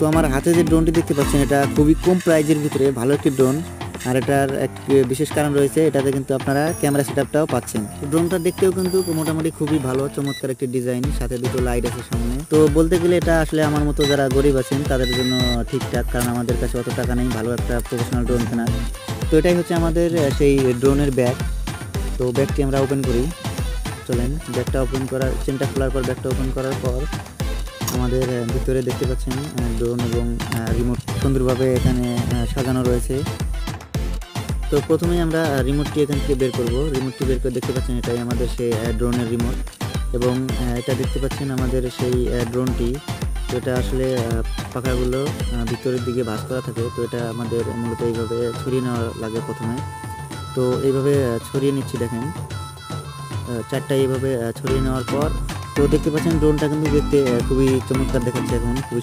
তো আমার হাতে যে ড্রোনটি দেখতে পাচ্ছেন এটা খুবই কম প্রাইজের ভিতরে ভালো একটি ড্রোন। আর এটার এক বিশেষ কারণ রয়েছে, এটাতে কিন্তু আপনারা ক্যামেরা সেটআপটাও পাচ্ছেন। ড্রোনটা দেখতেও কিন্তু মোটামুটি খুবই ভালো, চমৎকার একটি ডিজাইন, সাথে দুটো লাইট আছে সামনে। তো বলতে গেলে এটা আসলে আমার মতো যারা গরিব আছেন তাদের জন্য ঠিকঠাক, কারণ আমাদের কাছে অত টাকা নেই ভালো একটা প্রফেশনাল ড্রোন কেনার। তো এটাই হচ্ছে আমাদের সেই ড্রোনের ব্যাগ। তো ব্যাগটি আমরা ওপেন করি, চলেন। ব্যাগটা ওপেন করার, চেনটা খোলার পর ব্যাগটা ওপেন করার পর আমাদের ভিতরে দেখতে পাচ্ছেন ড্রোন এবং রিমোট সুন্দরভাবে এখানে সাজানো রয়েছে। তো প্রথমেই আমরা রিমোটটি এখান থেকে বের করব। রিমোটটি বের করে দেখতে পাচ্ছেন এটাই আমাদের সেই ড্রোনের রিমোট, এবং এটা দেখতে পাচ্ছেন আমাদের সেই ড্রোনটি। তো এটা আসলে পাখাগুলো ভিতরের দিকে ভাঁজ করা থাকে, তো এটা আমাদের মূলত এইভাবে ছড়িয়ে নেওয়া লাগে প্রথমে। তো এইভাবে ছড়িয়ে নিচ্ছি, দেখেন চারটা এইভাবে ছড়িয়ে নেওয়ার পর তো দেখতে পাচ্ছেন ড্রোনটা কিন্তু দেখতে খুবই চমৎকার দেখাচ্ছে, এখন খুবই